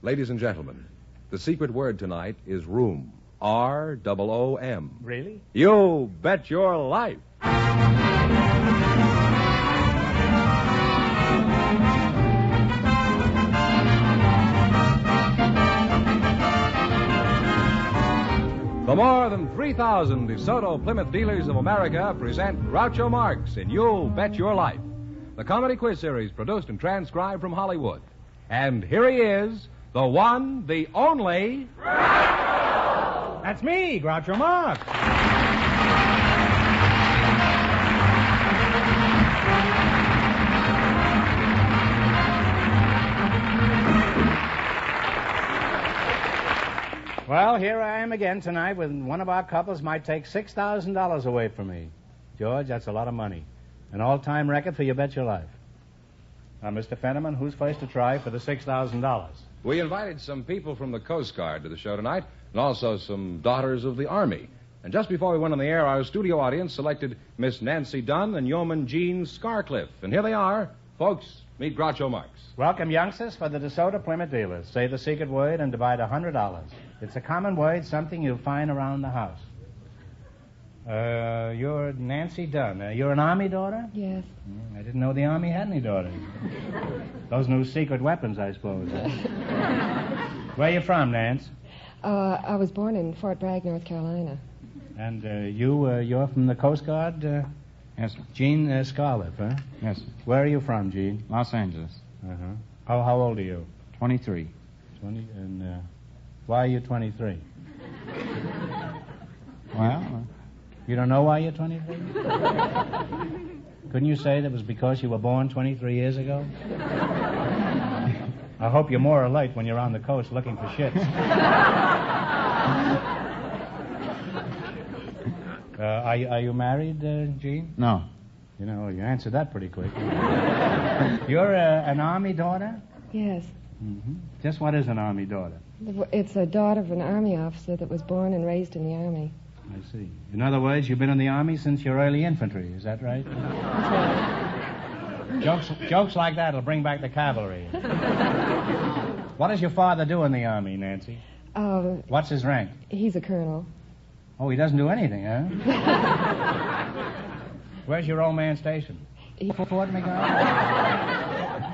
Ladies and gentlemen, the secret word tonight is room. R-O-O-M. Really? You bet your life. The more than 3,000 DeSoto Plymouth dealers of America present Groucho Marx in You'll Bet Your Life, the comedy quiz series produced and transcribed from Hollywood. And here he is, the one, the only... Groucho! That's me, Groucho Marx. Well, here I am again tonight when one of our couples might take $6,000 away from me. George, that's a lot of money. An all-time record for You Bet Your Life. Now, Mr. Fenneman, who's first to try for the $6,000? We invited some people from the Coast Guard to the show tonight, and also some daughters of the Army. And just before we went on the air, our studio audience selected Miss Nancy Dunn and Yeoman Gene Scarcliffe. And here they are. Folks, meet Groucho Marx. Welcome, youngsters, for the DeSoto Plymouth dealers. Say the secret word and divide $100. It's a common word, something you'll find around the house. You're Nancy Dunn. You're an Army daughter? Yes. I didn't know the Army had any daughters. Those new secret weapons, I suppose. Where are you from, Nance? I was born in Fort Bragg, North Carolina. And you're from the Coast Guard? Yes, sir. Gene Scarlett, huh? Yes, sir. Where are you from, Gene? Los Angeles. Uh-huh. How old are you? 23. 20. And why are you 23? Well, You don't know why you're 23? Couldn't you say that was because you were born 23 years ago? I hope you're more alert when you're on the coast looking for shits. Are you married, Gene? no. You know, you answered that pretty quick. You're an Army daughter? Yes. Mm-hmm. Just what is an Army daughter? It's a daughter of an Army officer that was born and raised in the Army. I see. In other words, you've been in the Army since your early infantry, is that right? That's right. Jokes like that will bring back the cavalry. What does your father do in the Army, Nancy? What's his rank? He's a colonel. Oh, he doesn't do anything, huh? Where's your old man stationed? Fort McGraw?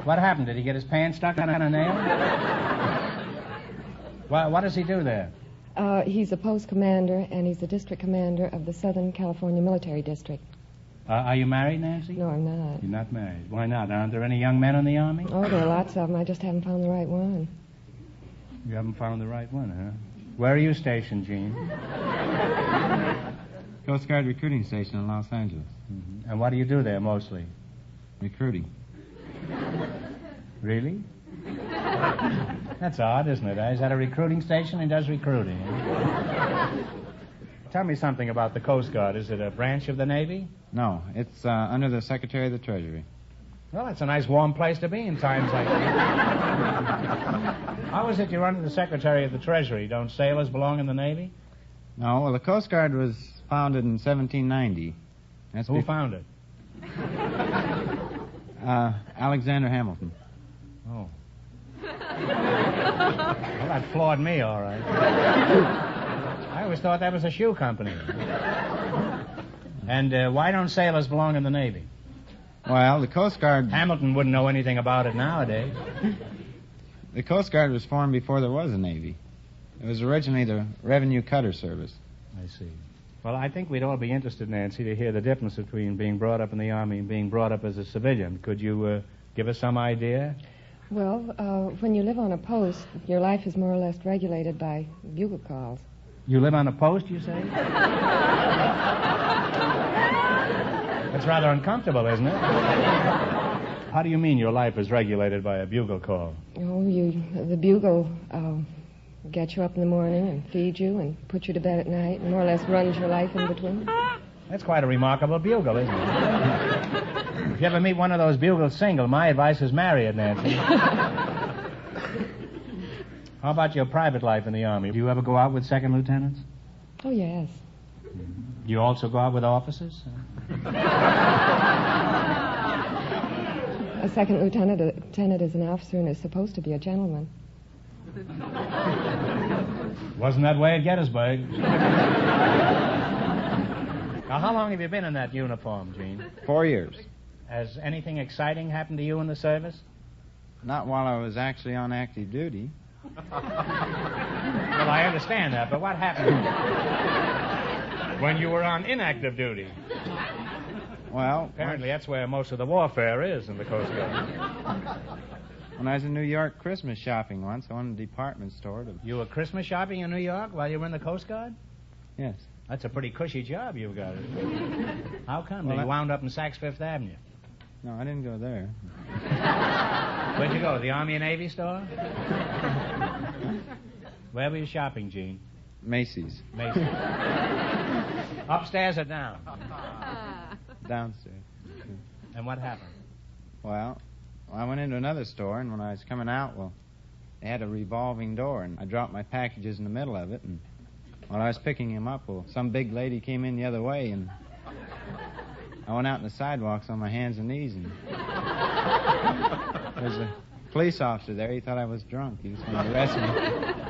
What happened? Did he get his pants stuck on a nail? What does he do there? He's a post commander, and he's the district commander of the Southern California Military District. Are you married, Nancy? No, I'm not. You're not married. Why not? Aren't there any young men in the Army? Oh, there are lots of them. I just haven't found the right one. You haven't found the right one, huh? Where are you stationed, Gene? Coast Guard recruiting station in Los Angeles. Mm-hmm. And what do you do there, mostly? Recruiting. Really? That's odd, isn't it? Is that a recruiting station? He does recruiting. Tell me something about the Coast Guard. Is it a branch of the Navy? No, it's under the Secretary of the Treasury. Well, it's a nice warm place to be in times like these. How is it you're under the Secretary of the Treasury? Don't sailors belong in the Navy? No, well, the Coast Guard was founded in 1790. Who found it? Alexander Hamilton. Oh. Well, that floored me, all right. I always thought that was a shoe company. And why don't sailors belong in the Navy? Well, the Coast Guard... Hamilton wouldn't know anything about it nowadays. The Coast Guard was formed before there was a Navy. It was originally the Revenue Cutter Service. I see. Well, I think we'd all be interested, Nancy, to hear the difference between being brought up in the Army and being brought up as a civilian. Could you give us some idea? Well, when you live on a post, your life is more or less regulated by bugle calls. You live on a post, you say? That's rather uncomfortable, isn't it? How do you mean your life is regulated by a bugle call? Oh, the bugle gets you up in the morning and feeds you and puts you to bed at night and more or less runs your life in between. That's quite a remarkable bugle, isn't it? If you ever meet one of those bugles single, my advice is marry it, Nancy. How about your private life in the Army? Do you ever go out with second lieutenants? Oh, yes. Do you also go out with officers? A second lieutenant is an officer and is supposed to be a gentleman. Wasn't that way at Gettysburg. Now, how long have you been in that uniform, Gene? 4 years. Has anything exciting happened to you in the service? Not while I was actually on active duty. Well, I understand that, but what happened when you were on inactive duty? Well, Apparently that's where most of the warfare is in the Coast Guard. when I was in New York Christmas shopping once, I went to a department store to... You were Christmas shopping in New York while you were in the Coast Guard? Yes. That's a pretty cushy job you've got. How come? Well, You wound up in Saks Fifth Avenue. No, I didn't go there. Where'd you go? The Army and Navy store? Where were you shopping, Gene? Macy's. Macy's. Upstairs or down? Downstairs. And what happened? Well, I went into another store, and when I was coming out, well, they had a revolving door, and I dropped my packages in the middle of it, and while I was picking them up, well, some big lady came in the other way, and I went out in the sidewalks on my hands and knees, and there's a police officer there. He thought I was drunk. He was going to arrest me.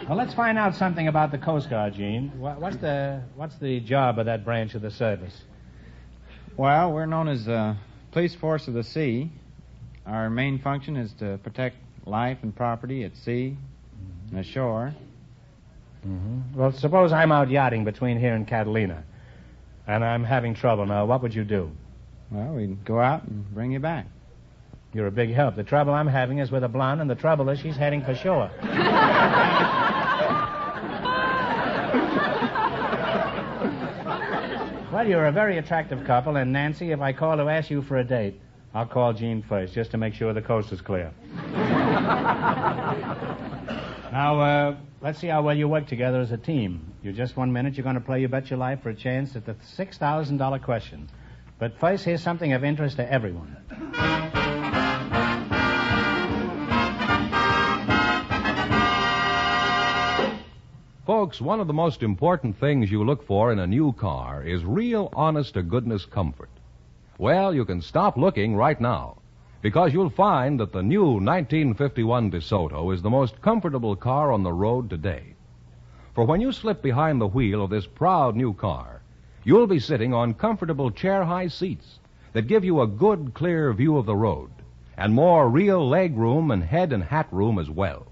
Well, let's find out something about the Coast Guard, Gene. What's the job of that branch of the service? Well, we're known as the Police Force of the Sea. Our main function is to protect life and property at sea and ashore. Mm-hmm. Well, suppose I'm out yachting between here and Catalina, and I'm having trouble now. What would you do? Well, we'd go out and bring you back. You're a big help. The trouble I'm having is with a blonde, and the trouble is she's heading for shore. Well, you're a very attractive couple, and Nancy, if I call to ask you for a date, I'll call Gene first, just to make sure the coast is clear. Now, let's see how well you work together as a team. You just 1 minute, you're going to play You Bet Your Life for a chance at the $6,000 question. But first, here's something of interest to everyone. Folks, one of the most important things you look for in a new car is real honest-to-goodness comfort. Well, you can stop looking right now, because you'll find that the new 1951 DeSoto is the most comfortable car on the road today. For when you slip behind the wheel of this proud new car, you'll be sitting on comfortable chair-high seats that give you a good, clear view of the road, and more real leg room and head and hat room as well.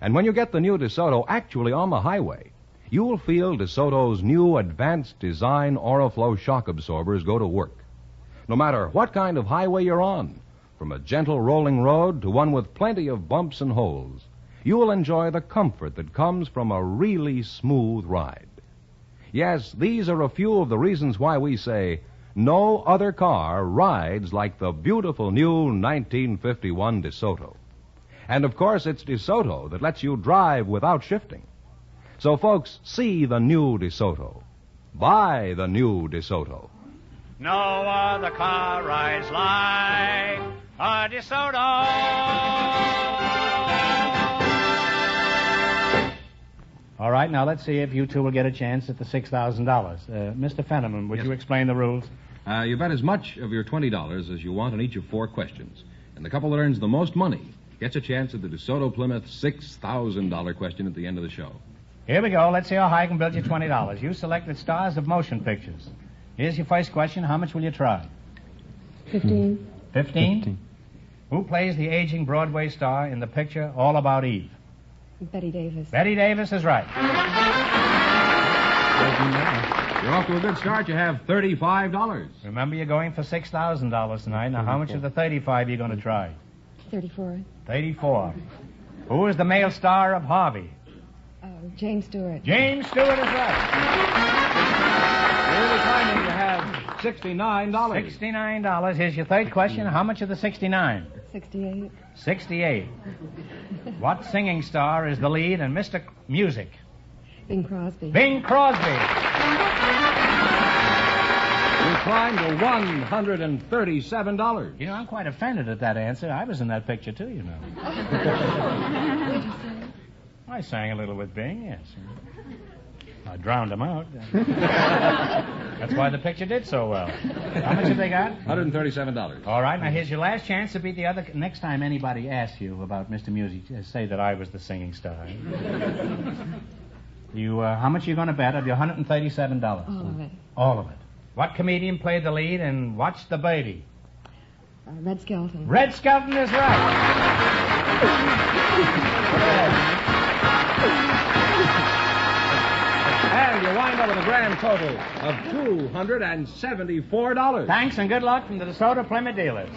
And when you get the new DeSoto actually on the highway, you'll feel DeSoto's new advanced design Oriflow shock absorbers go to work. No matter what kind of highway you're on, from a gentle rolling road to one with plenty of bumps and holes, you'll enjoy the comfort that comes from a really smooth ride. Yes, these are a few of the reasons why we say no other car rides like the beautiful new 1951 DeSoto. And, of course, it's DeSoto that lets you drive without shifting. So, folks, see the new DeSoto. Buy the new DeSoto. No other car rides like a DeSoto. All right, now let's see if you two will get a chance at the $6,000. Mr. Fenneman, would you explain the rules? You bet as much of your $20 as you want on each of 4 questions. And the couple that earns the most money gets a chance at the DeSoto Plymouth $6,000 question at the end of the show. Here we go. Let's see how high I can build you $20. You selected stars of motion pictures. Here's your first question. How much will you try? 15. 15? Who plays the aging Broadway star in the picture All About Eve? Betty Davis. Betty Davis is right. You're off to a good start. You have $35. Remember, you're going for $6,000 tonight. Now, how much of the 35 are you going to try? 34. 34. Who is the male star of Harvey? James Stewart. James Stewart is right. You're finding you have $69. $69. Here's your third question. How much of the 69? 68. 68. What singing star is the lead in Mr. Music? Bing Crosby. Bing Crosby. You climbed to $137. You know, I'm quite offended at that answer. I was in that picture, too, you know. What did you say? I sang a little with Bing, yes. I drowned them out. That's why the picture did so well. How much have they got? $137. All right, now here's your last chance to beat the other. Next time anybody asks you about Mr. Music, just say that I was the singing star. How much are you going to bet of your $137? All of it. All of it. What comedian played the lead in Watch the Baby? Red Skelton. Red Skelton is right. And you wind up with a grand total of $274. Thanks and good luck from the DeSoto Plymouth dealers.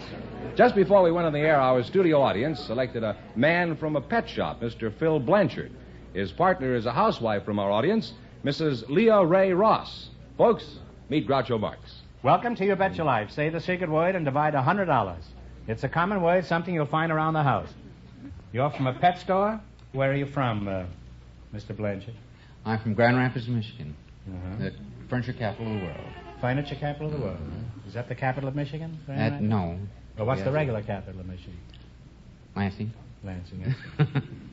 Just before we went on the air, our studio audience selected a man from a pet shop, Mr. Phil Blanchard. His partner is a housewife from our audience, Mrs. Leah Ray Ross. Folks, meet Groucho Marx. Welcome to You Bet Your Life. Say the secret word and divide $100. It's a common word, something you'll find around the house. You're from a pet store? Where are you from, Mr. Blanchard? I'm from Grand Rapids, Michigan, Uh-huh. the furniture capital of the world. Furniture capital of the world. Is that the capital of Michigan? Grand Rapids? No. Well, what's Yes. the regular capital of Michigan? Lansing. Lansing. Yes.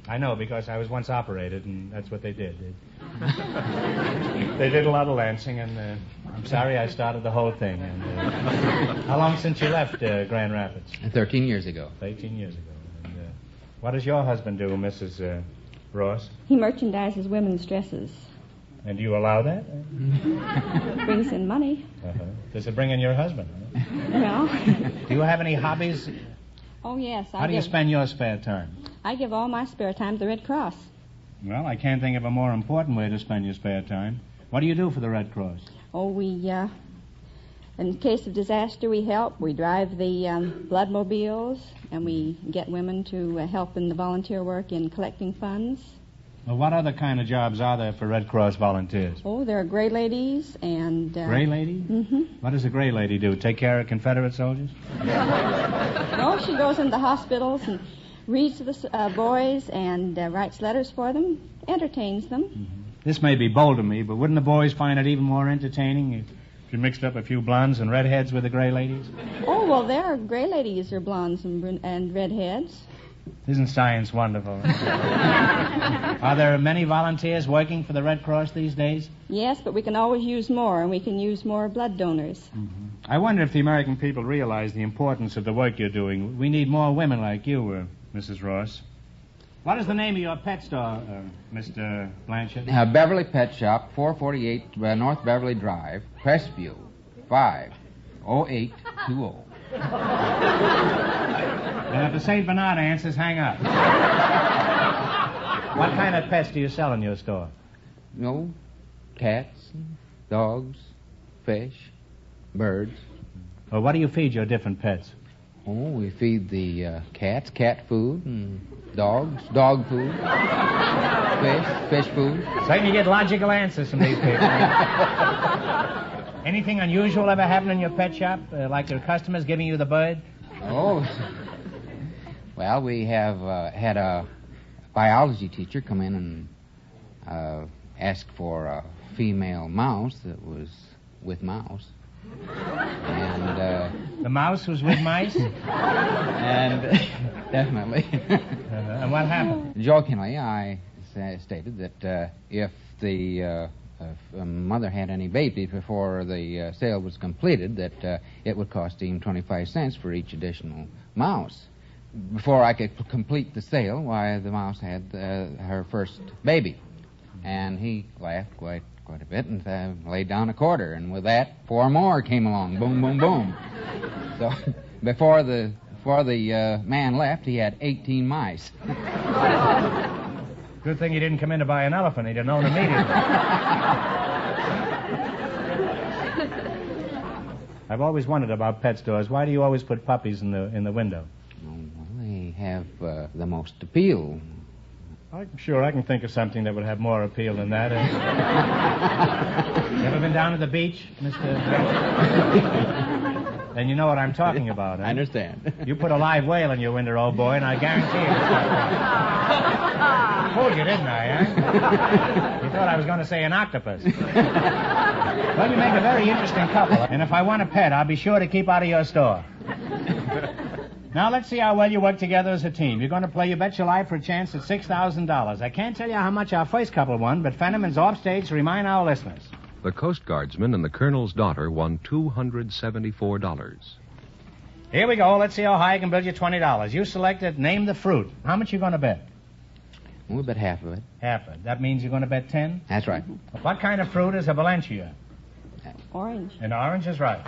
I know, because I was once operated, and that's what they did. They did a lot of Lansing, and I'm sorry I started the whole thing. And how long since you left Grand Rapids? 13 years ago. 18 years ago. And, what does your husband do, Mrs. Ross? He merchandises women's dresses. And do you allow that? Brings in money. Uh-huh. Does it bring in your husband? Well, Do you have any hobbies? oh yes, How do you spend your spare time? I give all my spare time to the Red Cross. Well, I can't think of a more important way to spend your spare time. What do you do for the Red Cross? Oh, in case of disaster, we help. We drive the bloodmobiles, and we get women to help in the volunteer work in collecting funds. Well, what other kind of jobs are there for Red Cross volunteers? Oh, there are gray ladies and... Gray lady? Mm-hmm. What does a gray lady do? Take care of Confederate soldiers? No, she goes into hospitals and reads to the boys and writes letters for them, entertains them. Mm-hmm. This may be bold of me, but wouldn't the boys find it even more entertaining if you mixed up a few blondes and redheads with the gray ladies? Oh, well, there are gray ladies or blondes and redheads. Isn't science wonderful? Are there many volunteers working for the Red Cross these days? Yes, but we can always use more, and we can use more blood donors. Mm-hmm. I wonder if the American people realize the importance of the work you're doing. We need more women like you, Mrs. Ross. What is the name of your pet store, Mr. Blanchard? Beverly Pet Shop, 448 North Beverly Drive, Crestview, 50820. And if the St. Bernard answers, hang up. What kind of pets do you sell in your store? No, cats, dogs, fish, birds. Well, what do you feed your different pets? Oh, we feed the cats cat food, and dogs dog food, fish food. So you get logical answers from these people. Anything unusual ever happen in your pet shop? Like your customers giving you the bird? Oh, well, we have had a biology teacher come in and ask for a female mouse that was with mouse. And the mouse was with mice? And definitely. And what happened? Jokingly, I stated that if the mother had any babies before the sale was completed, that it would cost him 25 cents for each additional mouse. Before I could complete the sale, why, the mouse had her first baby. And he laughed quite a bit and laid down a quarter. And with that, 4 more came along. Boom, boom, boom. So before the man left, he had 18 mice. Good thing he didn't come in to buy an elephant. He'd have known immediately. I've always wondered about pet stores. Why do you always put puppies in the window? Well, they have the most appeal. I'm sure I can think of something that would have more appeal than that. You ever been down to the beach, Mr. Then you know what I'm talking about, eh? I understand. You put a live whale in your window, old boy, and I guarantee you. I told you, didn't I, eh? You thought I was going to say an octopus. Well, you make a very interesting couple. And if I want a pet, I'll be sure to keep out of your store. Now, let's see how well you work together as a team. You're going to play You Bet Your Life for a chance at $6,000. I can't tell you how much our first couple won, but Fenneman's offstage to remind our listeners. The Coast Guardsman and the Colonel's daughter won $274. Here we go. Let's see how high I can build you $20. You selected Name the Fruit. How much you going to bet? We'll bet half of it. Half it. That means you're going to bet 10? That's right. What kind of fruit is a Valencia? Orange. An orange is right.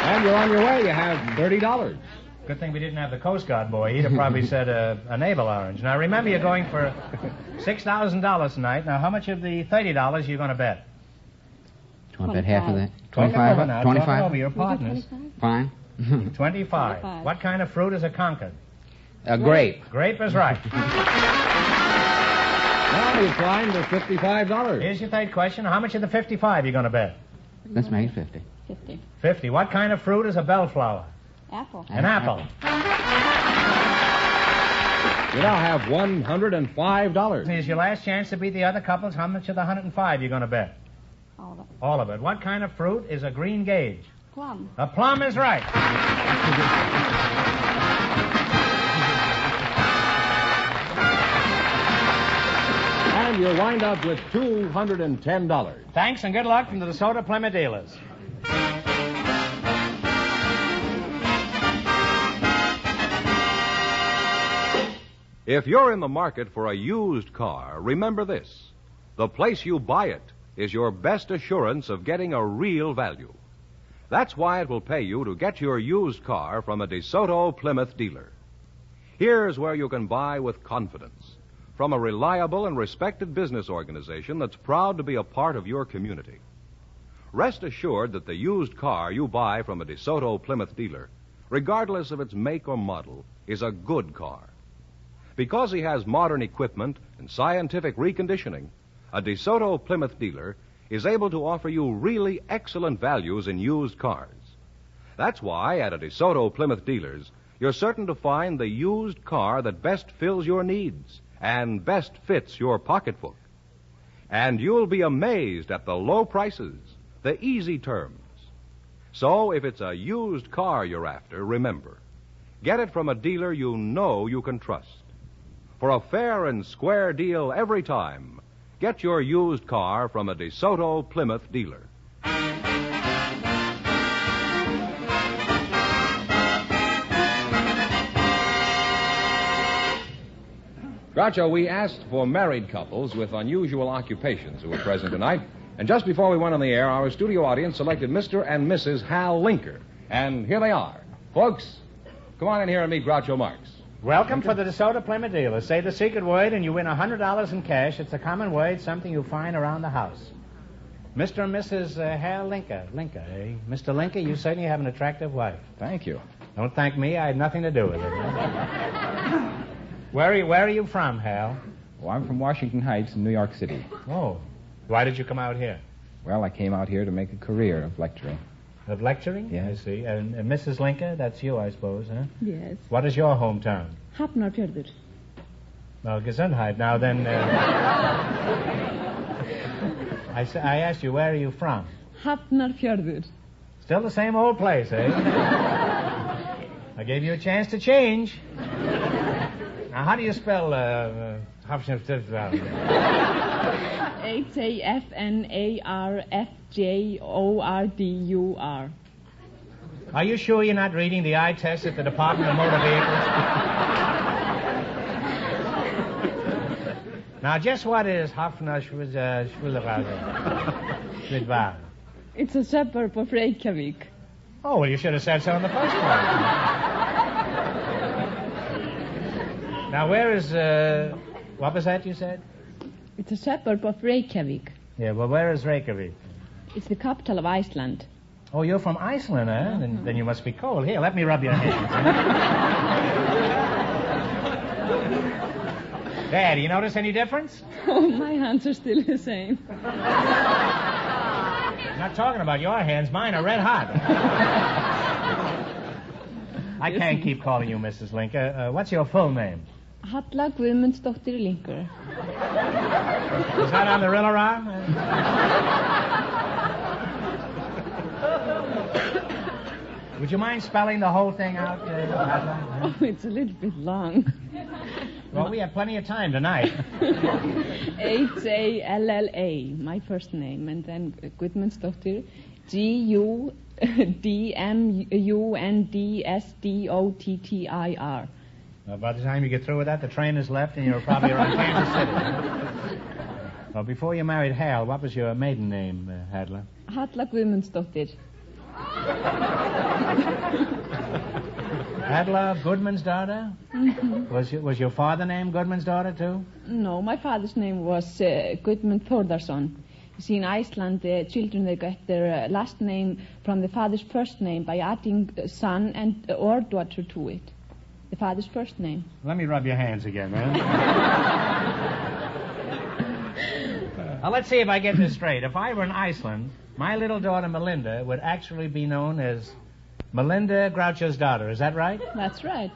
And you're on your way. You have $30. Good thing we didn't have the Coast Guard boy. He'd have probably said a navel orange. Now, remember, you're going for $6,000 tonight. Now, how much of the $30 are you going to bet? Do you want to bet half of that? 25? 25? 25 over your partners. Fine. 25. What kind of fruit is a concord? A grape. Grape is right. Now you climbed to $55. Here's your third question. How much of the 55 are you going to bet? Let's make it 50. 50. 50. What kind of fruit is a bellflower? Apple. An apple. You now have $105. Here's your last chance to beat the other couples. How much of the 105 are you going to bet? All of it. All of it. What kind of fruit is a green gauge? Plum. A plum is right. And you'll wind up with $210. Thanks and good luck from the DeSoto Plymouth dealers. If you're in the market for a used car, remember this. The place you buy it is your best assurance of getting a real value. That's why it will pay you to get your used car from a DeSoto Plymouth dealer. Here's where you can buy with confidence from a reliable and respected business organization that's proud to be a part of your community. Rest assured that the used car you buy from a DeSoto Plymouth dealer, regardless of its make or model, is a good car. Because he has modern equipment and scientific reconditioning, a DeSoto Plymouth dealer is able to offer you really excellent values in used cars. That's why at a DeSoto Plymouth dealers, you're certain to find the used car that best fills your needs and best fits your pocketbook. And you'll be amazed at the low prices, the easy terms. So if it's a used car you're after, remember, get it from a dealer you know you can trust. For a fair and square deal every time, get your used car from a DeSoto Plymouth dealer. Groucho, we asked for married couples with unusual occupations who were present tonight. And just before we went on the air, our studio audience selected Mr. and Mrs. Hal Linker. And here they are. Folks, come on in here and meet Groucho Marx. Welcome for the DeSoto Plymouth dealer. Say the secret word and you win $100 in cash. It's a common word, something you find around the house. Mr. and Mrs. Hal Linker. Linker, eh? Mr. Linker, you certainly have an attractive wife. Thank you. Don't thank me. I had nothing to do with it. Where are you from, Hal? Well, I'm from Washington Heights in New York City. Oh. Why did you come out here? Well, I came out here to make a career of lecturing. Of lecturing? Yes. I see. And Mrs. Linker, that's you, I suppose, huh? Yes. What is your hometown? Hafnarfjörður. Well, Gesundheit. Now then, I asked you, where are you from? Hafnarfjörður. Still the same old place, eh? I gave you a chance to change. Now, how do you spell Hafnarfjörður? Hafnarfjörður. Are you sure you're not reading the eye test at the Department of Motor Vehicles? Now, just what is Hafnarfjörður? It's a suburb of Reykjavik. Oh, well, you should have said so in the first place. Now, where is, what was that you said? It's a suburb of Reykjavik. Yeah, well, where is Reykjavik? It's the capital of Iceland. Oh, you're from Iceland, eh? Then you must be cold. Here, let me rub your hands. There, do you notice any difference? Oh, my hands are still the same. I'm not talking about your hands. Mine are red hot. I can't keep calling you Mrs. Linker. What's your full name? Halla Guðmundsdóttir Linker. Is that on the Rilla-Ra? Would you mind spelling the whole thing out, Adler? Oh, it's a little bit long. Well, we have plenty of time tonight. H-A-L-L-A, my first name, and then Gudmundsdóttir, G-U-D-M-U-N-D-S-D-O-T-T-I-R. By the time you get through with that, the train has left and you're probably around Kansas City. Well, before you married Hal, what was your maiden name, Hadla? Halla Guðmundsdóttir. Hadla Goodman's daughter? Mm-hmm. Was your father named Goodman's daughter, too? No, my father's name was Gudmund Þórðarson. You see, in Iceland, the children, they get their last name from the father's first name by adding son and or daughter to it. The father's first name. Let me rub your hands again, man. Now, let's see if I get this straight. If I were in Iceland, my little daughter Melinda would actually be known as Melinda Groucho's daughter. Is that right? That's right.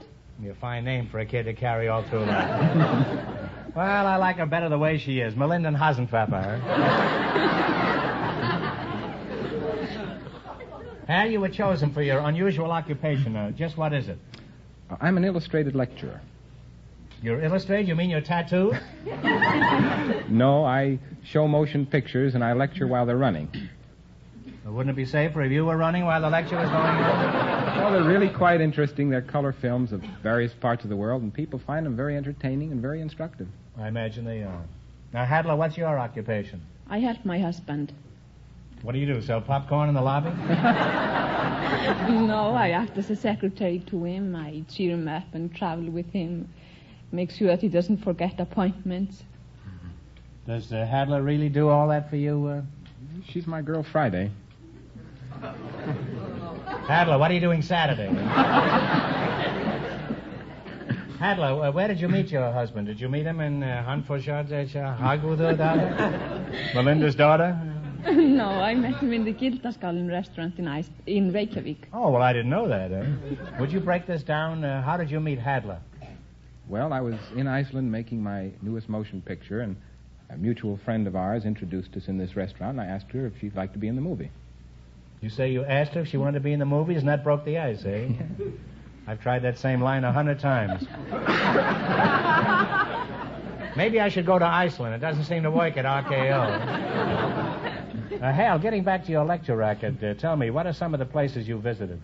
A fine name for a kid to carry all through life. Well, I like her better the way she is. Melinda Hasenpfeffer. Hal, you were chosen for your unusual occupation. Just what is it? I'm an illustrated lecturer. You're illustrated? You mean you're tattooed? No, I show motion pictures and I lecture while they're running. Well, wouldn't it be safer if you were running while the lecture was going on? Well, they're really quite interesting. They're color films of various parts of the world, and people find them very entertaining and very instructive. I imagine they are. Now, Hadla, what's your occupation? I help my husband. What do? Sell popcorn in the lobby? No, I act as a secretary to him. I cheer him up and travel with him. Make sure that he doesn't forget appointments. Does Hadla really do all that for you? She's my girl Friday. Hadla, what are you doing Saturday? Hadla, where did you meet your husband? Did you meet him in Melinda's daughter? No, I met him in the Gildaskálen restaurant in Reykjavik. Oh, well, I didn't know that. Would you break this down? How did you meet Hadla? Well, I was in Iceland making my newest motion picture, and a mutual friend of ours introduced us in this restaurant, and I asked her if she'd like to be in the movie. You say you asked her if she wanted to be in the movies, and that broke the ice, eh? I've tried that same line 100 times. Maybe I should go to Iceland. It doesn't seem to work at RKO. Hal, getting back to your lecture racket, tell me, what are some of the places you visited?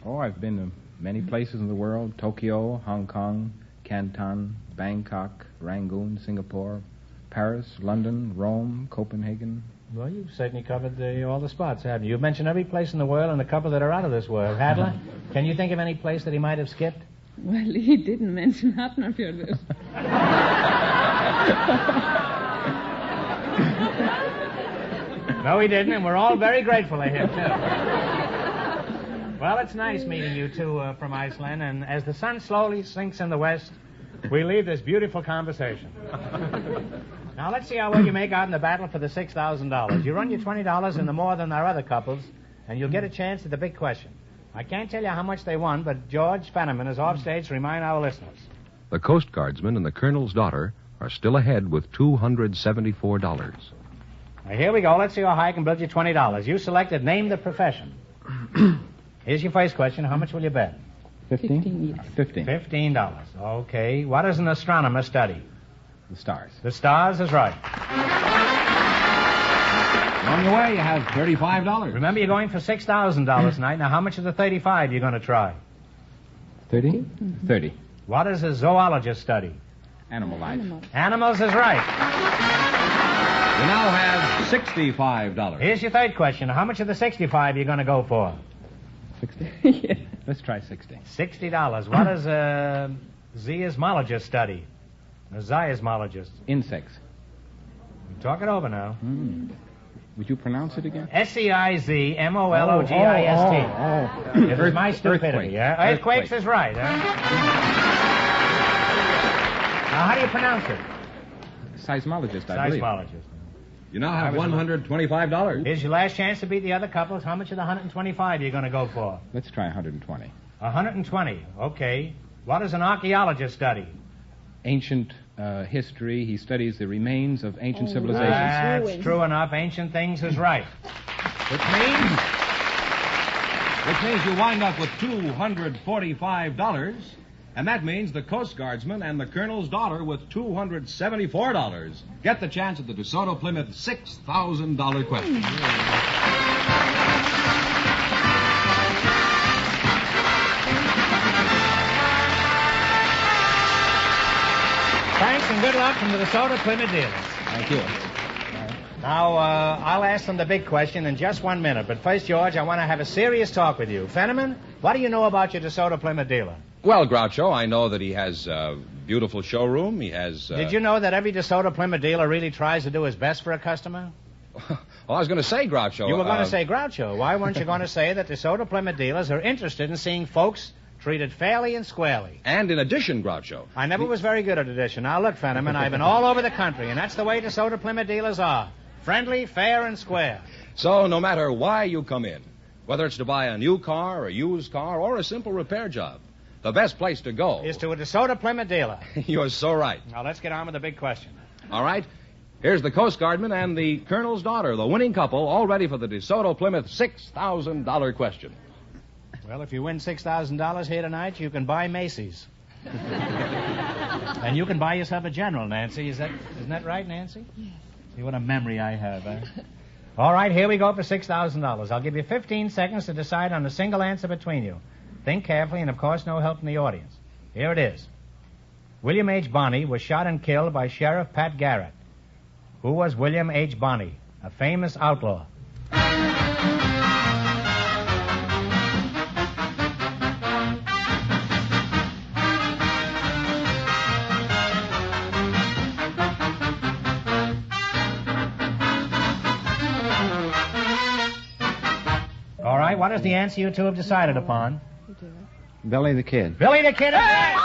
Oh, I've been to many places in the world. Tokyo, Hong Kong, Canton, Bangkok, Rangoon, Singapore, Paris, London, Rome, Copenhagen. Well, you've certainly covered all the spots, haven't you? You've mentioned every place in the world and a couple that are out of this world. Hadla, can you think of any place that he might have skipped? Well, he didn't mention Hafnarfjörður. No, he didn't, and we're all very grateful to him, too. Well, it's nice meeting you two from Iceland, and as the sun slowly sinks in the west, we leave this beautiful conversation. Now, let's see how well you make out in the battle for the $6,000. You run your $20 into more than our other couples, and you'll get a chance at the big question. I can't tell you how much they won, but George Fenneman is off stage to remind our listeners. The Coast Guardsman and the Colonel's daughter are still ahead with $274. Now, here we go. Let's see how high I can build you $20. You selected Name the Profession. Here's your first question. How much will you bet? 15? 15. $15. Okay. What does an astronomer study? The stars. The stars is right. On your way, you have $35. Remember, you're going for $6,000 tonight. Now, how much of the 35 you're going to try? 30? Mm-hmm. 30. What does a zoologist study? Animal life. Animals is right. You now have $65. Here's your third question. How much of the 65 are you going to go for? 60? Yeah. Let's try 60. $60. What does a zoologist study? A zoologist. Insects. Talk it over now. Would you pronounce it again? Seizmologist. It was my stupidity. Earthquake. Yeah? Earthquakes is right. Huh? Now, how do you pronounce it? Seismologist, I believe. Seismologist. You now have $125. Here's your last chance to beat the other couples. How much of the 125 are you going to go for? Let's try 120. 120. Okay. What does an archaeologist study? Ancient history. He studies the remains of ancient civilizations. That's true enough. Ancient things is right. Which means which means you wind up with $245. And that means the Coast Guardsman and the Colonel's daughter with $274. Get the chance at the DeSoto Plymouth $6,000 question. Thanks and good luck from the DeSoto Plymouth dealers. Thank you. Now, I'll ask them the big question in just 1 minute. But first, George, I want to have a serious talk with you. Fenneman, what do you know about your DeSoto Plymouth dealer? Well, Groucho, I know that he has a beautiful showroom. He has... Did you know that every DeSoto Plymouth dealer really tries to do his best for a customer? Well, I was going to say, Groucho... You were going to say Groucho. Why weren't you going to say that DeSoto Plymouth dealers are interested in seeing folks treated fairly and squarely? And in addition, Groucho... I never was very good at addition. Now, look, Fenneman, I've been all over the country, and that's the way DeSoto Plymouth dealers are. Friendly, fair, and square. So, no matter why you come in, whether it's to buy a new car, a used car, or a simple repair job, the best place to go is to a DeSoto Plymouth dealer. You're so right. Now, let's get on with the big question. All right. Here's the Coast Guardman and the Colonel's daughter, the winning couple, all ready for the DeSoto Plymouth $6,000 question. Well, if you win $6,000 here tonight, you can buy Macy's. And you can buy yourself a General, Nancy. Isn't that right, Nancy? Yes. See what a memory I have, eh? All right, here we go for $6,000. I'll give you 15 seconds to decide on a single answer between you. Think carefully, and of course, no help from the audience. Here it is. William H. Bonney was shot and killed by Sheriff Pat Garrett. Who was William H. Bonney? A famous outlaw. All right, what is the answer you two have decided upon? Billy the Kid. Billy the Kid. Hey!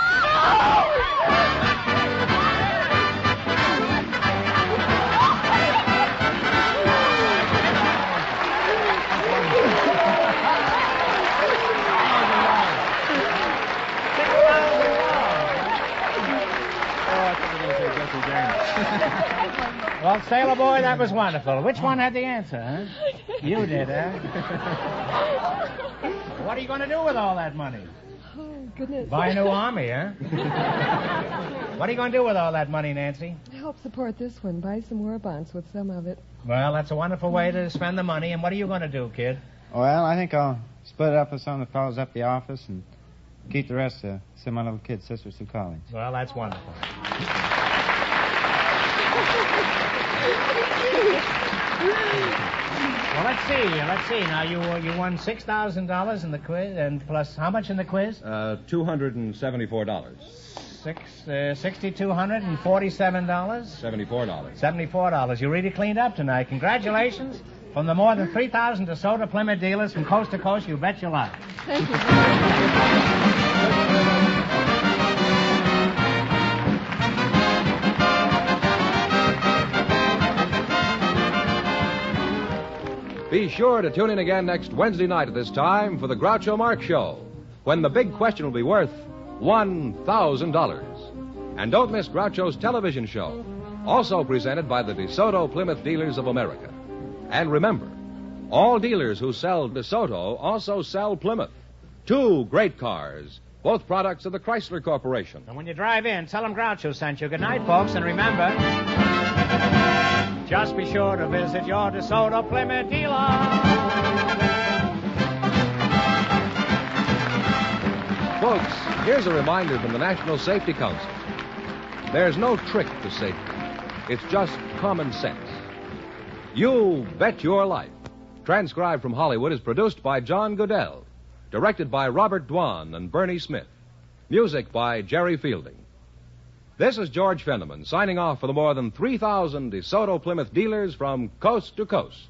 Well, Sailor Boy, that was wonderful. Which one had the answer, huh? You did, huh? What are you going to do with all that money? Oh, goodness. Buy a new army, huh? What are you going to do with all that money, Nancy? Help support this one. Buy some war bonds with some of it. Well, that's a wonderful way to spend the money. And what are you going to do, kid? Well, I think I'll split it up with some of the fellows up the office and keep the rest to send my little kid sisters to college. Well, that's wonderful. Well, let's see. Now, you won $6,000 in the quiz, and plus how much in the quiz? $274. $6,247. $74. You really cleaned up tonight. Congratulations. From the more than 3,000 DeSoto Plymouth dealers from coast to coast, you bet your life. Thank you. Be sure to tune in again next Wednesday night at this time for the Groucho Marx Show, when the big question will be worth $1,000. And don't miss Groucho's television show, also presented by the DeSoto Plymouth Dealers of America. And remember, all dealers who sell DeSoto also sell Plymouth. Two great cars, both products of the Chrysler Corporation. And when you drive in, tell them Groucho sent you. Good night, folks, and remember, just be sure to visit your DeSoto Plymouth dealer. Folks, here's a reminder from the National Safety Council. There's no trick to safety. It's just common sense. You Bet Your Life, transcribed from Hollywood, is produced by John Goodell, directed by Robert Dwan and Bernie Smith, music by Jerry Fielding. This is George Fenneman signing off for the more than 3,000 DeSoto Plymouth dealers from coast to coast.